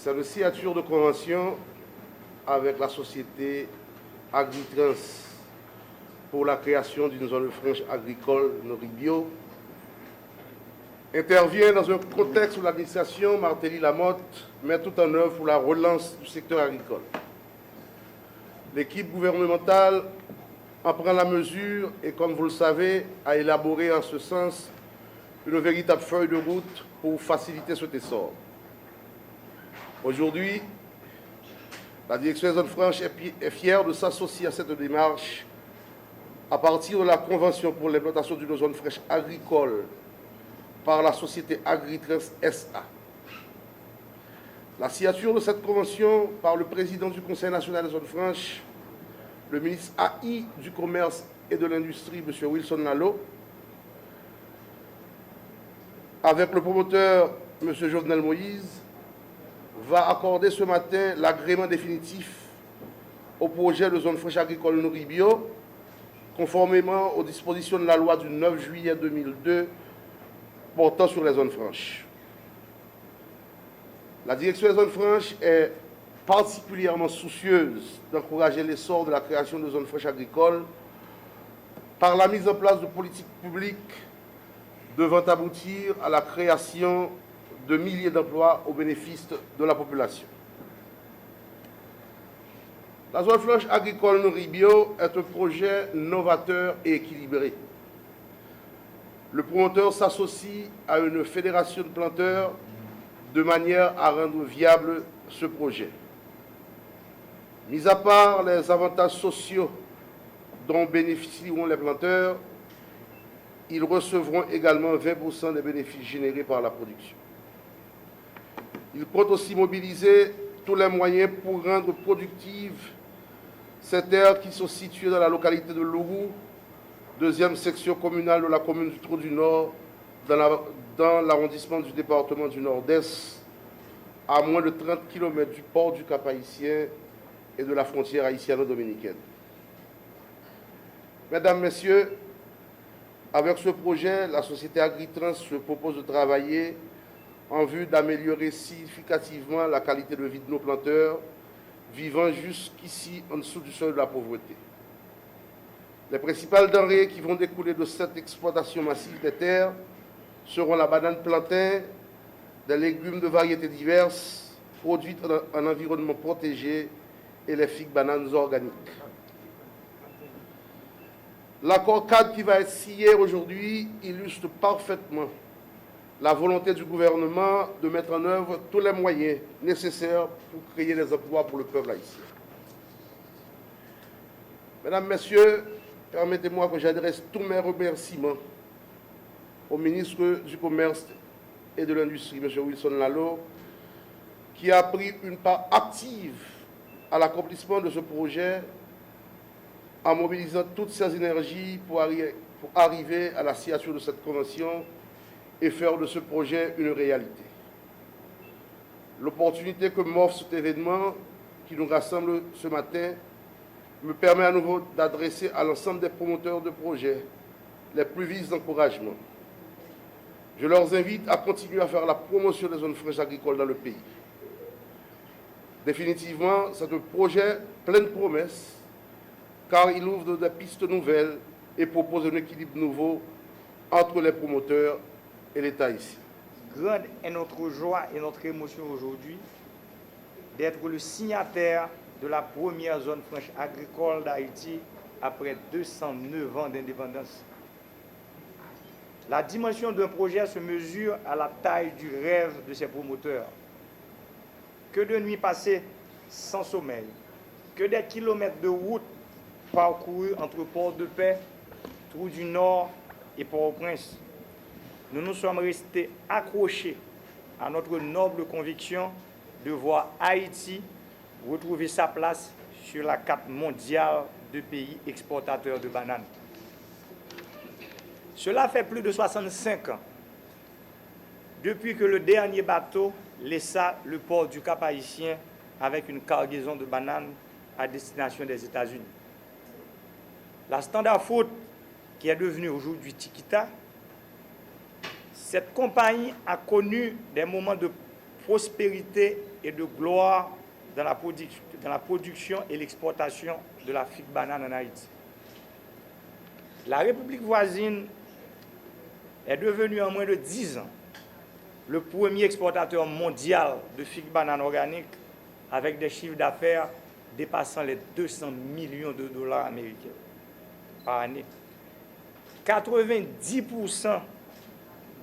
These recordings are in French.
C'est une signature de convention avec la société Agritrans pour la création d'une zone franche agricole Noribio intervient dans un contexte où l'administration Martelly-Lamotte met tout en œuvre pour la relance du secteur agricole. L'équipe gouvernementale en prend la mesure et, comme vous le savez, a élaboré en ce sens une véritable feuille de route pour faciliter cet essor. Aujourd'hui, la direction des zones franches est fière de s'associer à cette démarche à partir de la Convention pour l'implantation d'une zone franche agricole par la société Agritrans SA. La signature de cette convention par le président du Conseil national des zones franches, le ministre AI du Commerce et de l'Industrie, M. Wilson Lallo, avec le promoteur, M. Jovenel Moïse, va accorder ce matin l'agrément définitif au projet de zone franche agricole Noribio, conformément aux dispositions de la loi du 9 juillet 2002 portant sur les zones franches. La direction des zones franches est particulièrement soucieuse d'encourager l'essor de la création de zones franches agricoles par la mise en place de politiques publiques devant aboutir à la création de milliers d'emplois au bénéfice de la population. La zone franche agricole Noribio est un projet novateur et équilibré. Le promoteur s'associe à une fédération de planteurs de manière à rendre viable ce projet. Mis à part les avantages sociaux dont bénéficieront les planteurs, ils recevront également 20% des bénéfices générés par la production. Ils comptent aussi mobiliser tous les moyens pour rendre productives ces terres qui sont situées dans la localité de Lourou, deuxième section communale de la commune du Trou du Nord, dans l'arrondissement du département du Nord-Est, à moins de 30 km du port du Cap-Haïtien et de la frontière haïtiano-dominicaine. Mesdames, Messieurs, avec ce projet, la société Agritrans se propose de travailler en vue d'améliorer significativement la qualité de vie de nos planteurs vivant jusqu'ici en dessous du seuil de la pauvreté. Les principales denrées qui vont découler de cette exploitation massive des terres seront la banane plantain, des légumes de variétés diverses, produites en environnement protégé, et les figues bananes organiques. L'accord cadre qui va être signé aujourd'hui illustre parfaitement la volonté du gouvernement de mettre en œuvre tous les moyens nécessaires pour créer des emplois pour le peuple haïtien. Mesdames, Messieurs, permettez-moi que j'adresse tous mes remerciements au ministre du Commerce et de l'Industrie, M. Wilson Lallo, qui a pris une part active à l'accomplissement de ce projet en mobilisant toutes ses énergies pour arriver à la signature de cette convention et faire de ce projet une réalité. L'opportunité que m'offre cet événement qui nous rassemble ce matin me permet à nouveau d'adresser à l'ensemble des promoteurs de projets les plus vifs encouragements. Je leur invite à continuer à faire la promotion des zones franches agricoles dans le pays. Définitivement, c'est un projet plein de promesses, car il ouvre des pistes nouvelles et propose un équilibre nouveau entre les promoteurs et l'État ici. Grande est notre joie et notre émotion aujourd'hui d'être le signataire de la première zone franche agricole d'Haïti après 209 ans d'indépendance. La dimension d'un projet se mesure à la taille du rêve de ses promoteurs. Que de nuits passées sans sommeil, que des kilomètres de route parcourus entre Port-de-Paix, Trou du Nord et Port-au-Prince. Nous nous sommes restés accrochés à notre noble conviction de voir Haïti retrouver sa place sur la carte mondiale de pays exportateurs de bananes. Cela fait plus de 65 ans depuis que le dernier bateau laissa le port du Cap-Haïtien avec une cargaison de bananes à destination des États-Unis. La Standard Fruit, qui est devenue aujourd'hui Chiquita, cette compagnie a connu des moments de prospérité et de gloire dans la production et l'exportation de la figue banane en Haïti. La République voisine est devenue en moins de 10 ans le premier exportateur mondial de figue banane organique avec des chiffres d'affaires dépassant les 200 millions de dollars américains par année. 90%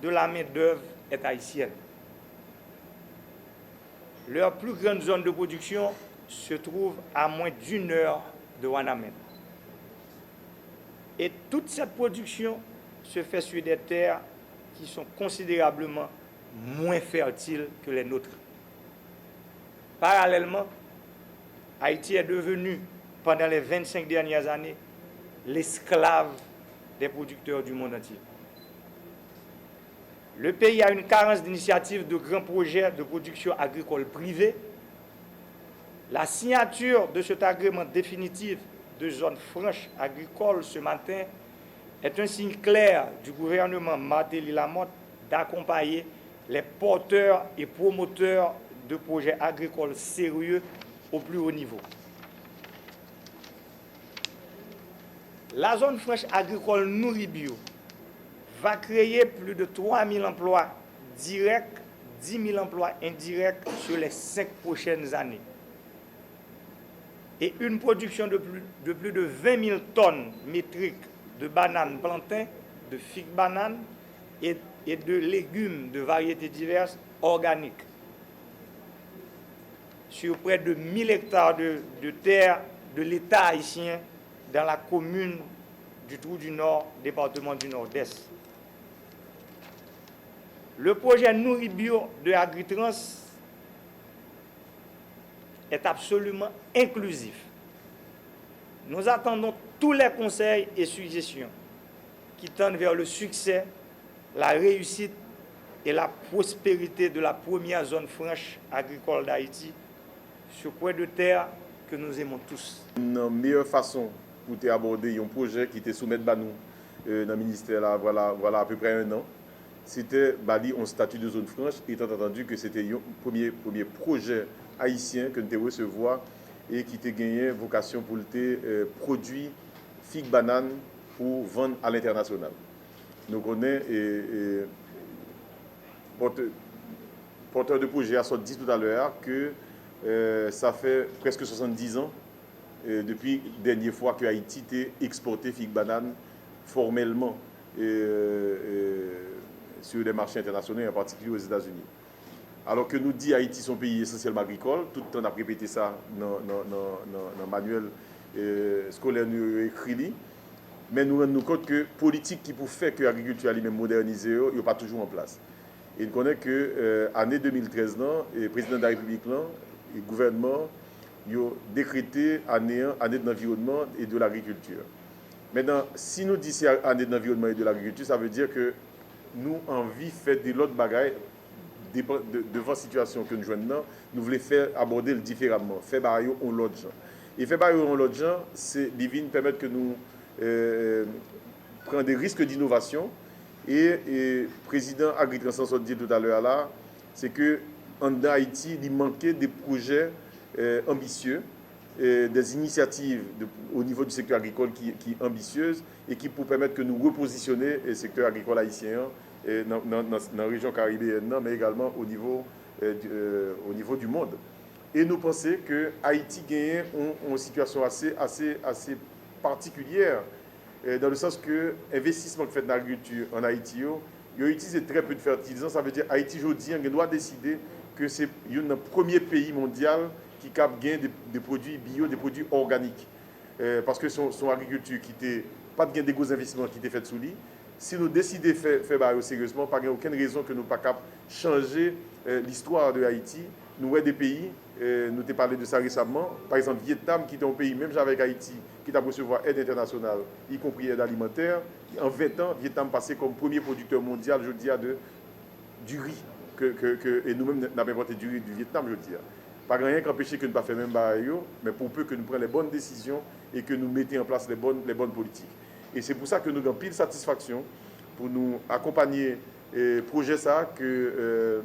de la main-d'œuvre est haïtienne. Leur plus grande zone de production se trouve à moins d'1 heure de Wanamène. Et toute cette production se fait sur des terres qui sont considérablement moins fertiles que les nôtres. Parallèlement, Haïti est devenu, pendant les 25 dernières années, l'esclave des producteurs du monde entier. Le pays a une carence d'initiatives de grands projets de production agricole privée. La signature de cet agrément définitif de zone franche agricole ce matin est un signe clair du gouvernement Martelly Lamotte d'accompagner les porteurs et promoteurs de projets agricoles sérieux au plus haut niveau. La zone franche agricole Nouribio va créer plus de 3 000 emplois directs, 10 000 emplois indirects sur les 5 prochaines années. Et une production de plus de 20 000 tonnes métriques de bananes plantains, de figues bananes et de légumes de variétés diverses organiques sur près de 1000 hectares de terre de l'État haïtien dans la commune du Trou du Nord, département du Nord-Est. Le projet Nouribio de Agritrans est absolument inclusif. Nous attendons tous les conseils et suggestions qui tendent vers le succès, la réussite et la prospérité de la première zone franche agricole d'Haïti sur point de terre que nous aimons tous. Une meilleure façon pour aborder un projet qui était soumis à nous dans le ministère là, voilà à peu près 1 an. C'était un statut de zone franche, étant entendu que c'était un premier projet haïtien que nous devons recevoir et qui a gagné vocation pour produire figues bananes pour vendre à l'international. Nous connaissons porteur de projet a dit tout à l'heure que ça fait presque 70 ans depuis la dernière fois que Haïti a exporté figues bananes formellement sur les marchés internationaux, en particulier aux États-Unis. Alors que nous dit Haïti son pays essentiellement agricole, tout le temps on a répété ça dans le manuel scolaire nous écrit, mais nous rendons compte que la politique qui pour faire que l'agriculture elle-même modernisée, il n'est pas toujours en place. Et nous connaissons que l'année 2013, le président de la République, le gouvernement, a décrété année de l'environnement et de l'agriculture. Maintenant, si nous disons année de l'environnement et de l'agriculture, ça veut dire que nous avons envie de faire de l'autre bagaille devant la situation que nous jouons, nous voulons faire aborder différemment, faire barrière en l'autre gens. Et faire barrière en l'autre gens, c'est permettre que nous prenions des risques d'innovation. Et le président Agritrans a dit tout à l'heure là, c'est qu'en Haïti, il manquait des projets ambitieux, des initiatives au niveau du secteur agricole qui sont ambitieuses et qui pour permettre que nous repositionner le secteur agricole haïtien dans la région caribéenne, mais également au niveau du monde. Et nous pensons que Haïti gagne une situation assez particulière, dans le sens que l'investissement fait dans l'agriculture en Haïti, il utilise très peu de fertilisants. Ça veut dire que Haïti, aujourd'hui, doit décider que c'est le premier pays mondial qui capte des produits bio, des produits organiques. Parce que son agriculture qui n'était pas de des gros investissements qui étaient faits sous lui. Si nous décidons de faire sérieusement, pas aucune raison que nous ne pas changer l'histoire de Haïti. Nous avons des pays, nous avons parlé de ça récemment, par exemple Vietnam, qui est un pays, même avec Haïti, qui a recevoir aide internationale, y compris aide alimentaire. En 20 ans, Vietnam passé comme premier producteur mondial, je dis, du riz. Et nous-mêmes, nous avons importé du riz du Vietnam, je dis. Pas rien qu'empêcher que nous ne pas faire même barrière, mais pour peu que nous prenions les bonnes décisions et que nous mettions en place les bonnes politiques. Et c'est pour ça que nous avons pile satisfaction pour nous accompagner le projet ça que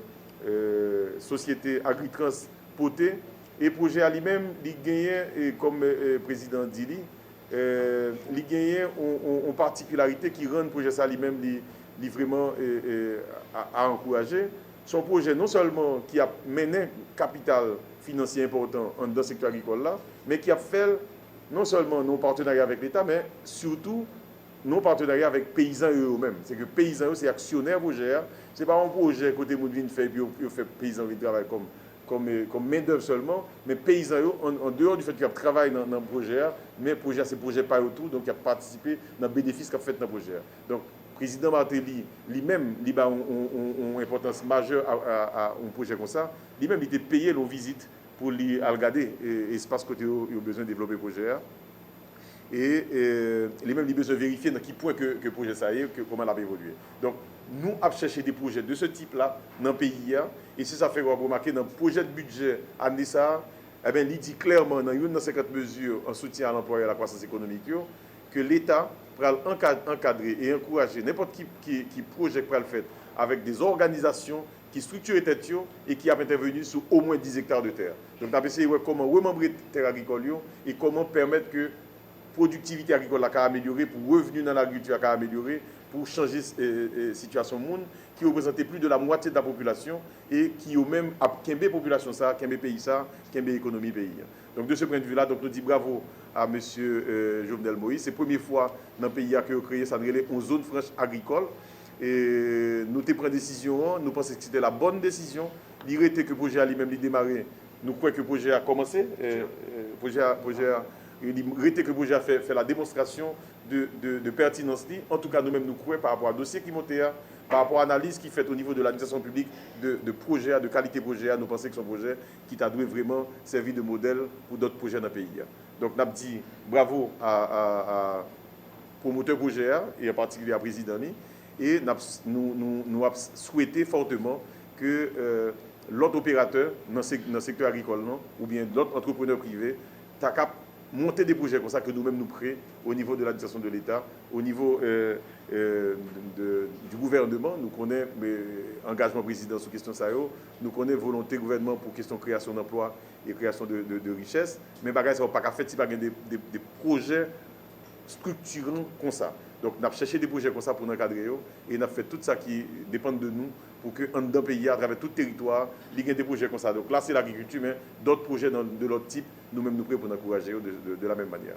société Agritrans porté. Et le projet à lui-même, il gagne, comme le président dit, il gagne une particularité qui rend le projet ça lui-même vraiment à encourager. Son projet, non seulement qui a mené capital financier important dans le secteur agricole là, mais qui a fait non seulement nos partenariats avec l'État, mais surtout nos partenariats avec paysans eux-mêmes. C'est que paysans, c'est actionnaire projet. Ce n'est pas un projet côté Moudine fait, puis on fait paysans qui travaillent comme main-d'œuvre seulement, mais paysans, en dehors du fait qu'ils travaillent dans le projet, mais le projet, c'est projet pas autour, donc il a participé dans le bénéfice qu'il a fait dans le projet. Donc, le président Martelly, lui-même, il a une importance majeure à un projet comme ça. Lui-même, il était payé nos visites pour lui regarder l'espace côté il a besoin de développer le projet. Et lui-même, il a besoin de vérifier dans quel point que le projet ça est, comment il a évolué. Donc, nous avons cherché des projets de ce type-là dans le pays. Et si ça fait remarquer dans le projet de budget année ça, eh bien, il dit clairement dans une 50 mesures en soutien à l'emploi et à la croissance économique que l'État va encadrer et encourager n'importe qui projet qu'il va faire avec des organisations qui structurent les têtes et qui ont intervenu sur au moins 10 hectares de terre. Donc, nous avons essayé de comment remembrer les terres agricoles et comment permettre que la productivité agricole a améliorée, pour revenus dans l'agriculture a amélioré, pour changer la situation du monde, qui représentait plus de la moitié de la population et qui ont même qu'un population ça, qu'un pays ça, qu'un économie pays. Donc de ce point de vue-là, donc nous disons bravo à M. Jovenel Moïse. C'est la première fois dans le pays que nous créé ça, une zone franche agricole. Et nous avons pris une décision, nous pensons que c'était la bonne décision. Il était que le projet a lui-même démarré. Nous croyons que le projet a commencé. Il était que le projet a fait la démonstration de pertinence. En tout cas, nous-mêmes, nous croyons par rapport à dossier qui montait, par rapport à l'analyse qui fait au niveau de l'administration publique de projet, de qualité projet, nous pensons que son projet qui t'a dû vraiment servir de modèle pour d'autres projets dans le pays. Donc, nous avons dit bravo à promoteur projet et en particulier à président. Et nous avons souhaité fortement que l'autre opérateur dans le secteur agricole ou bien l'autre entrepreneur privé t'a capable monter des projets comme ça que nous-mêmes nous créons au niveau de l'administration de l'État, au niveau du gouvernement. Nous connaissons l'engagement président sur la question ça, nous connaissons la volonté du gouvernement pour la question de création d'emplois et création de richesses. Mais ça ne va pas faire si des projets structurants comme ça. Donc, nous avons cherché des projets comme ça pour nous encadrer et nous avons fait tout ça qui dépend de nous pour que dans le pays, à travers tout le territoire, il y ait des projets comme ça. Donc là, c'est l'agriculture, mais d'autres projets de l'autre type, nous-mêmes nous prêts pour nous encourager de la même manière.